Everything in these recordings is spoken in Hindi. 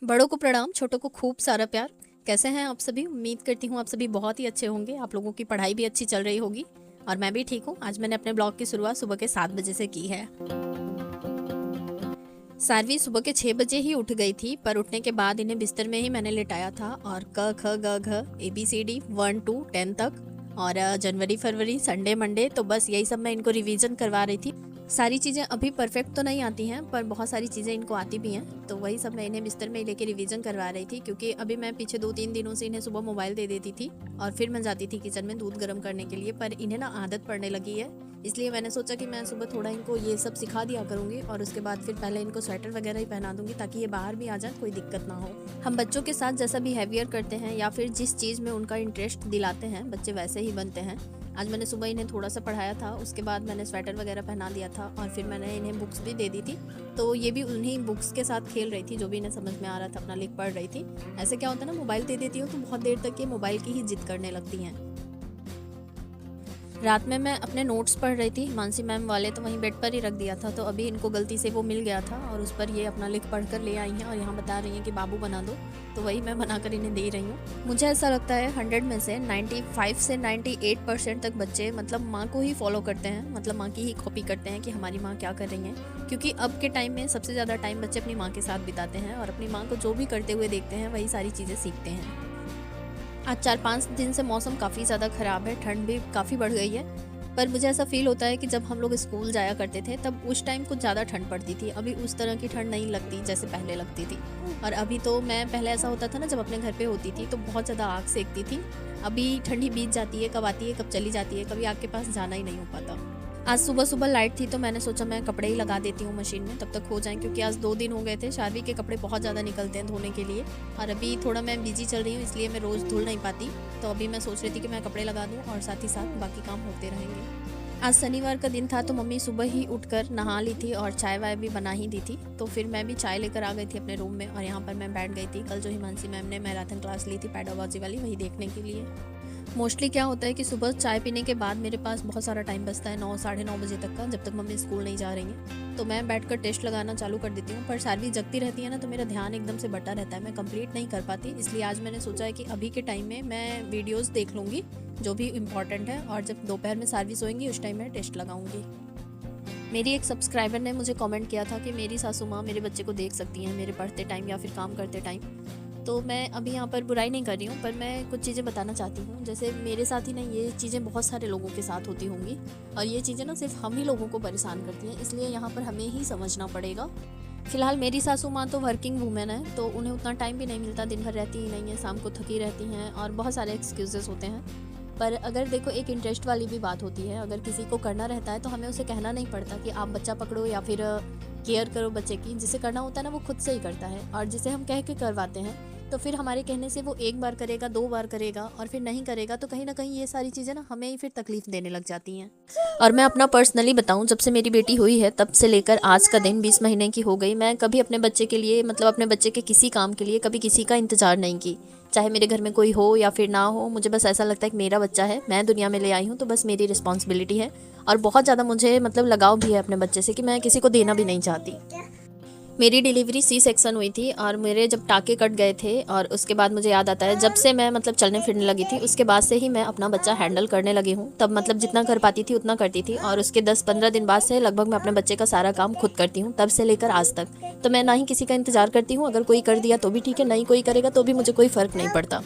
बड़ों को प्रणाम, छोटों को खूब सारा प्यार। कैसे हैं आप सभी? उम्मीद करती हूँ आप सभी बहुत ही अच्छे होंगे। आप लोगों की पढ़ाई भी अच्छी चल रही होगी और मैं भी ठीक हूँ। आज मैंने अपने ब्लॉग की शुरुआत सुबह के 7 बजे से की है। सारवी सुबह के 6 बजे ही उठ गई थी, पर उठने के बाद इन्हें बिस्तर में ही मैंने लेटाया था और क ख ग घ ABCD 1 to 10 तक और जनवरी फरवरी संडे मंडे तो बस यही सब मैं इनको रिवीजन करवा रही थी। सारी चीज़ें अभी परफेक्ट तो नहीं आती हैं, पर बहुत सारी चीज़ें इनको आती भी हैं, तो वही सब मैं इन्हें बिस्तर में लेके रिवीजन करवा रही थी। क्योंकि अभी मैं पीछे 2-3 दिनों से इन्हें सुबह मोबाइल दे देती थी और फिर मैं जाती थी किचन में दूध गर्म करने के लिए, पर इन्हें ना आदत पड़ने लगी है। इसलिए मैंने सोचा कि मैं सुबह थोड़ा इनको ये सब सिखा दिया करूँगी और उसके बाद फिर पहले इनको स्वेटर वगैरह ही पहना दूंगी ताकि ये बाहर भी आ जाए, कोई दिक्कत ना हो। हम बच्चों के साथ जैसा बिहेवियर करते हैं या फिर जिस चीज़ में उनका इंटरेस्ट दिलाते हैं, बच्चे वैसे ही बनते हैं। आज मैंने सुबह इन्हें थोड़ा सा पढ़ाया था, उसके बाद मैंने स्वेटर वगैरह पहना दिया था और फिर मैंने इन्हें बुक्स भी दे दी थी, तो ये भी उन्हीं बुक्स के साथ खेल रही थी जो भी इन्हें समझ में आ रहा था, अपना लिख पढ़ रही थी। ऐसे क्या होता है ना, मोबाइल दे देती हूँ तो बहुत देर तक ये मोबाइल की ही जिद करने लगती हैं। रात में मैं अपने नोट्स पढ़ रही थी, हिमांशी मैम वाले, तो वहीं बेड पर ही रख दिया था, तो अभी इनको गलती से वो मिल गया था और उस पर ये अपना लिख पढ़ कर ले आई हैं और यहाँ बता रही हैं कि बाबू बना दो, तो वही मैं बनाकर इन्हें दे रही हूँ। मुझे ऐसा लगता है 100 में से 95 से 98% तक बच्चे मतलब माँ को ही फॉलो करते हैं, मतलब माँ की ही कॉपी करते हैं कि हमारी माँ क्या कर रही हैं। क्योंकि अब के टाइम में सबसे ज़्यादा टाइम बच्चे अपनी माँ के साथ बिताते हैं और अपनी माँ को जो भी करते हुए देखते हैं वही सारी चीज़ें सीखते हैं। आज 4-5 दिन से मौसम काफ़ी ज़्यादा ख़राब है, ठंड भी काफ़ी बढ़ गई है, पर मुझे ऐसा फील होता है कि जब हम लोग स्कूल जाया करते थे तब उस टाइम कुछ ज़्यादा ठंड पड़ती थी। अभी उस तरह की ठंड नहीं लगती जैसे पहले लगती थी। और अभी तो मैं पहले ऐसा होता था ना, जब अपने घर पे होती थी तो बहुत ज़्यादा आग सेकती थी। अभी ठंडी बीत जाती है, कब आती है कब चली जाती है, कभी आग के पास जाना ही नहीं हो पाता। आज सुबह सुबह लाइट थी तो मैंने सोचा मैं कपड़े ही लगा देती हूँ मशीन में, तब तक हो जाएं, क्योंकि आज 2 दिन हो गए थे। शार्वी के कपड़े बहुत ज़्यादा निकलते हैं धोने के लिए और अभी थोड़ा मैं बिजी चल रही हूँ, इसलिए मैं रोज़ धुल नहीं पाती। तो अभी मैं सोच रही थी कि मैं कपड़े लगा दूँ और साथ ही साथ बाकी काम होते रहेंगे। आज शनिवार का दिन था तो मम्मी सुबह ही उठकर नहा ली थी और चाय वाय भी बना ही दी थी, तो फिर मैं भी चाय लेकर आ गई थी अपने रूम में और यहाँ पर मैं बैठ गई थी। कल जो हिमांशी मैम ने मैराथन क्लास ली थी पेडागॉजी वाली, वही देखने के लिए। मोस्टली क्या होता है कि सुबह चाय पीने के बाद मेरे पास बहुत सारा टाइम बचता है, 9 साढ़े 9 बजे तक का, जब तक मम्मी स्कूल नहीं जा रही हैं, तो मैं बैठकर टेस्ट लगाना चालू कर देती हूँ। पर सारवी जगती रहती है ना, तो मेरा ध्यान एकदम से बटा रहता है, मैं कंप्लीट नहीं कर पाती। इसलिए आज मैंने सोचा है कि अभी के टाइम में मैं वीडियोज़ देख लूँगी जो भी इम्पॉर्टेंट है, और जब दोपहर में सारवी सोएंगी उस टाइम मैं टेस्ट लगाऊंगी। मेरी एक सब्सक्राइबर ने मुझे कमेंट किया था कि मेरी सासू माँ मेरे बच्चे को देख सकती हैं मेरे पढ़ते टाइम या फिर काम करते टाइम। तो मैं अभी यहाँ पर बुराई नहीं कर रही हूँ, पर मैं कुछ चीज़ें बताना चाहती हूँ। जैसे मेरे साथ ही नहीं, ये चीज़ें बहुत सारे लोगों के साथ होती होंगी और ये चीज़ें ना सिर्फ हम ही लोगों को परेशान करती हैं, इसलिए यहाँ पर हमें ही समझना पड़ेगा। फिलहाल मेरी सासू माँ तो वर्किंग वूमेन है, तो उन्हें उतना टाइम भी नहीं मिलता, दिन भर रहती ही नहीं है, शाम को थकी रहती हैं और बहुत सारे एक्सक्यूजेस होते हैं। पर अगर देखो, एक इंटरेस्ट वाली भी बात होती है। अगर किसी को करना रहता है तो हमें उसे कहना नहीं पड़ता कि आप बच्चा पकड़ो या फिर केयर करो बच्चे की। जिसे करना होता है ना वो खुद से ही करता है, और जिसे हम कह के करवाते हैं तो फिर हमारे कहने से वो 1 बार करेगा, 2 बार करेगा और फिर नहीं करेगा, तो कहीं ना कहीं ये सारी चीज़ें ना हमें ही फिर तकलीफ देने लग जाती हैं। और मैं अपना पर्सनली बताऊं, जब से मेरी बेटी हुई है तब से लेकर आज का दिन 20 महीने की हो गई, मैं कभी अपने बच्चे के लिए, मतलब अपने बच्चे के किसी काम के लिए कभी किसी का इंतज़ार नहीं की। चाहे मेरे घर में कोई हो या फिर ना हो, मुझे बस ऐसा लगता है कि मेरा बच्चा है, मैं दुनिया में ले आई हूँ, तो बस मेरी रिस्पॉन्सिबिलिटी है। और बहुत ज़्यादा मुझे मतलब लगाव भी है अपने बच्चे से कि मैं किसी को देना भी नहीं चाहती। मेरी डिलीवरी सी सेक्शन हुई थी और मेरे जब टाके कट गए थे, और उसके बाद मुझे याद आता है जब से मैं मतलब चलने फिरने लगी थी उसके बाद से ही मैं अपना बच्चा हैंडल करने लगी हूँ। तब मतलब जितना कर पाती थी उतना करती थी, और उसके 10-15 दिन बाद से लगभग मैं अपने बच्चे का सारा काम खुद करती हूँ, तब से लेकर आज तक। तो मैं ना ही किसी का इंतजार करती हूँ, अगर कोई कर दिया तो भी ठीक है, नहीं कोई करेगा तो भी मुझे कोई फ़र्क नहीं पड़ता।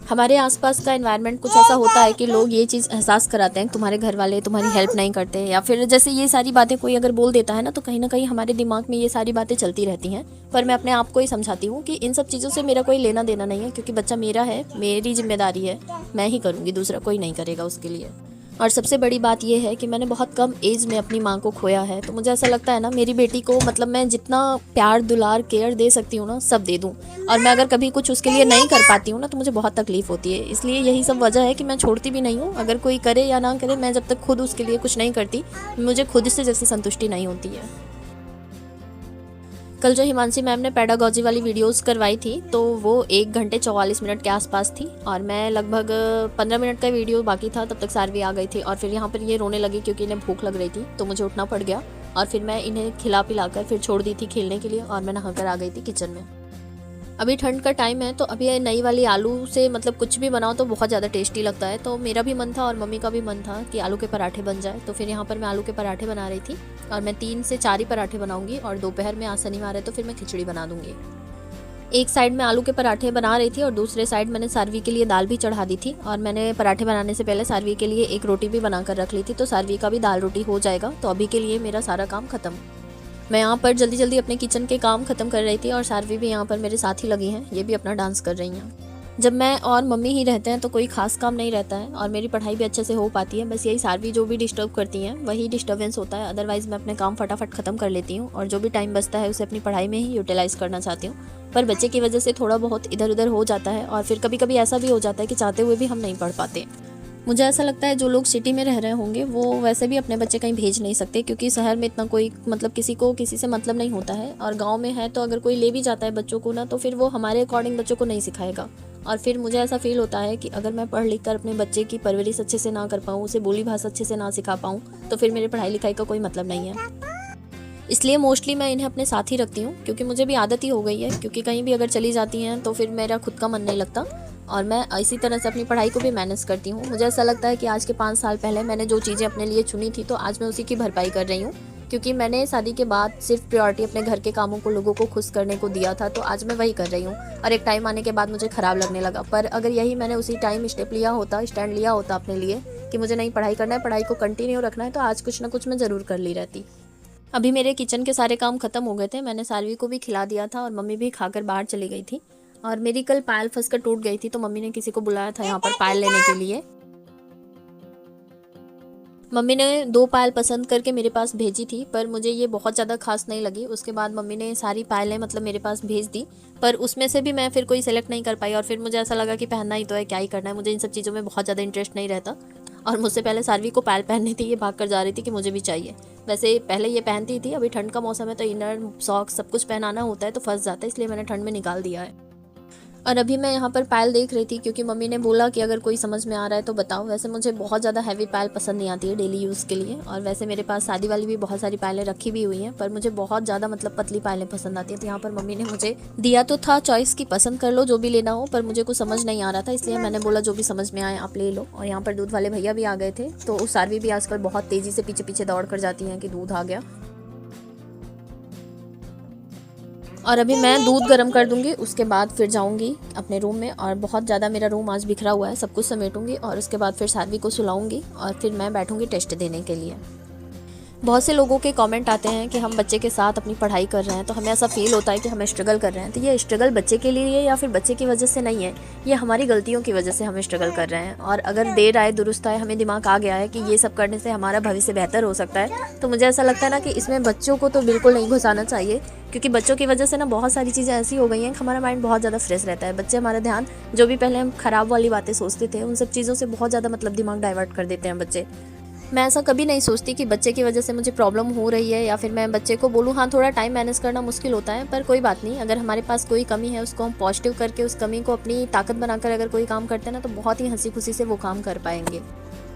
हमारे आसपास का एनवायरनमेंट कुछ ऐसा होता है कि लोग ये चीज़ एहसास कराते हैं कि तुम्हारे घर वाले तुम्हारी हेल्प नहीं करते, या फिर जैसे ये सारी बातें कोई अगर बोल देता है ना, तो कहीं ना कहीं हमारे दिमाग में ये सारी बातें चलती रहती हैं। पर मैं अपने आप को ही समझाती हूँ कि इन सब चीज़ों से मेरा कोई लेना देना नहीं है, क्योंकि बच्चा मेरा है, मेरी जिम्मेदारी है, मैं ही करूँगी, दूसरा कोई नहीं करेगा उसके लिए। और सबसे बड़ी बात यह है कि मैंने बहुत कम एज में अपनी माँ को खोया है, तो मुझे ऐसा लगता है ना, मेरी बेटी को मतलब मैं जितना प्यार दुलार केयर दे सकती हूँ ना, सब दे दूँ। और मैं अगर कभी कुछ उसके लिए नहीं कर पाती हूँ ना, तो मुझे बहुत तकलीफ़ होती है। इसलिए यही सब वजह है कि मैं छोड़ती भी नहीं हूँ। अगर कोई करे या ना करे, मैं जब तक खुद उसके लिए कुछ नहीं करती, मुझे खुद से जैसे संतुष्टि नहीं होती है। कल जो हिमांशी मैम ने पेडागॉजी वाली वीडियोस करवाई थी, तो वो 1 घंटे 44 मिनट के आसपास थी, और मैं लगभग 15 मिनट का वीडियो बाकी था, तब तक सारवी आ गई थी। और फिर यहाँ पर ये रोने लगी क्योंकि इन्हें भूख लग रही थी, तो मुझे उठना पड़ गया और फिर मैं इन्हें खिला पिलाकर फिर छोड़ दी थी खेलने के लिए, और मैं नहाकर आ गई थी किचन में। अभी ठंड का टाइम है तो अभी ये नई वाली आलू से मतलब कुछ भी बनाओ तो बहुत ज़्यादा टेस्टी लगता है। तो मेरा भी मन था और मम्मी का भी मन था कि आलू के पराठे बन जाए। तो फिर यहाँ पर मैं आलू के पराठे बना रही थी और मैं 3 से 4 ही पराठे बनाऊंगी और दोपहर में आज शनिवार है तो फिर मैं खिचड़ी बना दूंगी। एक साइड में आलू के पराठे बना रही थी और दूसरे साइड मैंने सारवी के लिए दाल भी चढ़ा दी थी। और मैंने पराठे बनाने से पहले सारवी के लिए एक रोटी भी बना कर रख ली थी, तो सारवी का भी दाल रोटी हो जाएगा। तो अभी के लिए मेरा सारा काम खत्म। मैं यहाँ पर जल्दी जल्दी अपने किचन के काम खत्म कर रही थी और सारवी भी यहाँ पर मेरे साथ ही लगी हैं, ये भी अपना डांस कर रही हैं। जब मैं और मम्मी ही रहते हैं तो कोई खास काम नहीं रहता है और मेरी पढ़ाई भी अच्छे से हो पाती है। बस यही सारवी जो भी डिस्टर्ब करती हैं वही डिस्टर्बेंस होता है, अदरवाइज़ मैं अपने काम फटाफट ख़त्म कर लेती हूँ और जो भी टाइम बचता है उसे अपनी पढ़ाई में ही यूटिलाइज़ करना चाहती हूँ। पर बच्चे की वजह से थोड़ा बहुत इधर उधर हो जाता है और फिर कभी कभी ऐसा भी हो जाता है कि चाहते हुए भी हम नहीं पढ़ पाते। मुझे ऐसा लगता है जो लोग सिटी में रह रहे होंगे वो वैसे भी अपने बच्चे कहीं भेज नहीं सकते, क्योंकि शहर में इतना कोई मतलब किसी को किसी से मतलब नहीं होता है। और गांव में है तो अगर कोई ले भी जाता है बच्चों को ना, तो फिर वो हमारे अकॉर्डिंग बच्चों को नहीं सिखाएगा। और फिर मुझे ऐसा फील होता है कि अगर मैं पढ़ लिख कर अपने बच्चे की परवरिश अच्छे से ना कर पाऊँ, उसे बोली भाषा अच्छे से ना सिखा पाऊँ, तो फिर मेरे पढ़ाई लिखाई का कोई मतलब नहीं है। इसलिए मोस्टली मैं इन्हें अपने साथ ही रखती हूँ, क्योंकि मुझे भी आदत ही हो गई है। क्योंकि कहीं भी अगर चली जाती हैं तो फिर मेरा खुद का मन नहीं लगता और मैं इसी तरह से अपनी पढ़ाई को भी मैनेज करती हूँ। मुझे ऐसा लगता है कि आज के 5 साल पहले मैंने जो चीज़ें अपने लिए चुनी थी तो आज मैं उसी की भरपाई कर रही हूँ। क्योंकि मैंने शादी के बाद सिर्फ प्रायोरिटी अपने घर के कामों को, लोगों को खुश करने को दिया था, तो आज मैं वही कर रही हूँ। और एक टाइम आने के बाद मुझे ख़राब लगने लगा, पर अगर यही मैंने उसी टाइम स्टेप लिया होता, स्टैंड लिया होता अपने लिए कि मुझे नहीं पढ़ाई करना है, पढ़ाई को कंटिन्यू रखना है, तो आज कुछ ना कुछ मैं ज़रूर कर ली रहती। अभी मेरे किचन के सारे काम खत्म हो गए थे, मैंने सारवी को भी खिला दिया था और मम्मी भी खाकर बाहर चली गई थी। और मेरी कल पायल फंस कर टूट गई थी, तो मम्मी ने किसी को बुलाया था यहाँ पर पायल लेने के लिए। मम्मी ने 2 पायल पसंद करके मेरे पास भेजी थी, पर मुझे ये बहुत ज़्यादा खास नहीं लगी। उसके बाद मम्मी ने सारी पायलें मतलब मेरे पास भेज दी, पर उसमें से भी मैं फिर कोई सेलेक्ट नहीं कर पाई। और फिर मुझे ऐसा लगा कि पहनना ही तो है, क्या ही करना है, मुझे इन सब चीज़ों में बहुत ज़्यादा इंटरेस्ट नहीं रहता। और मुझसे पहले सारवी को पायल पहननी थी, ये भाग कर जा रही थी कि मुझे भी चाहिए। वैसे पहले ये पहनती थी, अभी ठंड का मौसम है तो इनर सॉक्स सब कुछ पहनाना होता है तो फंस जाता है, इसलिए मैंने ठंड में निकाल दिया है। और अभी मैं यहाँ पर पायल देख रही थी, क्योंकि मम्मी ने बोला कि अगर कोई समझ में आ रहा है तो बताओ। वैसे मुझे बहुत ज़्यादा हैवी पायल पसंद नहीं आती है डेली यूज़ के लिए, और वैसे मेरे पास शादी वाली भी बहुत सारी पायलें रखी भी हुई हैं, पर मुझे बहुत ज़्यादा मतलब पतली पायलें पसंद आती हैं। तो यहाँ पर मम्मी ने मुझे दिया तो था चॉइस की पसंद कर लो जो भी लेना हो, पर मुझे कुछ समझ नहीं आ रहा था, इसलिए मैंने बोला जो भी समझ में आए आप ले लो। और यहाँ पर दूध वाले भैया भी आ गए थे, तो उस सारवी भी आजकल बहुत तेज़ी से पीछे पीछे दौड़ कर जाती हैं कि दूध आ गया। और अभी मैं दूध गर्म कर दूंगी, उसके बाद फिर जाऊंगी अपने रूम में। और बहुत ज़्यादा मेरा रूम आज बिखरा हुआ है, सब कुछ समेटूंगी और उसके बाद फिर सारवी को सुलाऊंगी और फिर मैं बैठूंगी टेस्ट देने के लिए। बहुत से लोगों के कमेंट आते हैं कि हम बच्चे के साथ अपनी पढ़ाई कर रहे हैं तो हमें ऐसा फील होता है कि हम स्ट्रगल कर रहे हैं। तो ये स्ट्रगल बच्चे के लिए या फिर बच्चे की वजह से नहीं है, ये हमारी गलतियों की वजह से हम स्ट्रगल कर रहे हैं। और अगर देर आए दुरुस्त आए, हमें दिमाग आ गया है कि ये सब करने से हमारा भविष्य बेहतर हो सकता है, तो मुझे ऐसा लगता है ना कि इसमें बच्चों को तो बिल्कुल नहीं घुसाना चाहिए। क्योंकि बच्चों की वजह से ना बहुत सारी चीज़ें ऐसी हो गई हैं कि हमारा माइंड बहुत ज़्यादा फ्रेश रहता है। बच्चे हमारा ध्यान, जो भी पहले हम खराब वाली बातें सोचते थे, उन सब चीज़ों से बहुत ज़्यादा मतलब दिमाग डाइवर्ट कर देते हैं बच्चे। मैं ऐसा कभी नहीं सोचती कि बच्चे की वजह से मुझे प्रॉब्लम हो रही है या फिर मैं बच्चे को बोलूँ। हाँ, थोड़ा टाइम मैनेज करना मुश्किल होता है, पर कोई बात नहीं। अगर हमारे पास कोई कमी है उसको हम पॉजिटिव करके उस कमी को अपनी ताकत बनाकर अगर कोई काम करते हैं ना, तो बहुत ही हंसी खुशी से वो काम कर पाएंगे।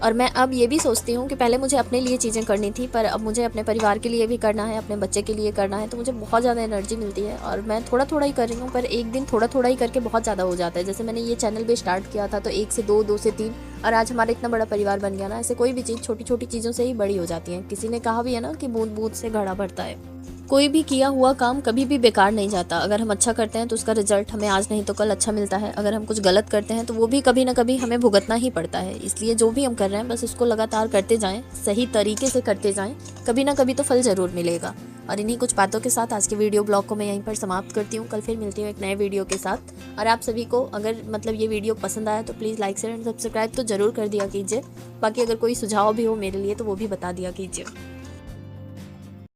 और मैं अब ये भी सोचती हूँ कि पहले मुझे अपने लिए चीज़ें करनी थी, पर अब मुझे अपने परिवार के लिए भी करना है, अपने बच्चे के लिए करना है, तो मुझे बहुत ज़्यादा एनर्जी मिलती है। और मैं थोड़ा थोड़ा ही कर रही हूँ, पर एक दिन थोड़ा थोड़ा ही करके बहुत ज़्यादा हो जाता है। जैसे मैंने ये चैनल भी स्टार्ट किया था तो 1 से 2, 2 से 3, और आज हमारा इतना बड़ा परिवार बन गया ना। ऐसे कोई भी चीज़ छोटी छोटी चीज़ों से ही बड़ी हो जाती है। किसी ने कहा भी है ना कि बूंद बूंद से घड़ा भरता है। कोई भी किया हुआ काम कभी भी बेकार नहीं जाता। अगर हम अच्छा करते हैं तो उसका रिजल्ट हमें आज नहीं तो कल अच्छा मिलता है। अगर हम कुछ गलत करते हैं तो वो भी कभी ना कभी हमें भुगतना ही पड़ता है। इसलिए जो भी हम कर रहे हैं बस उसको लगातार करते जाएं, सही तरीके से करते जाएं, कभी ना कभी तो फल ज़रूर मिलेगा। और इन्हीं कुछ बातों के साथ आज के वीडियो ब्लॉग को मैं यहीं पर समाप्त करती हूँ। कल फिर मिलती हूँ एक नए वीडियो के साथ। और आप सभी को अगर मतलब ये वीडियो पसंद आया तो please like share and subscribe तो ज़रूर कर दिया कीजिए। बाकी अगर कोई सुझाव भी हो मेरे लिए तो वो भी बता दिया कीजिए।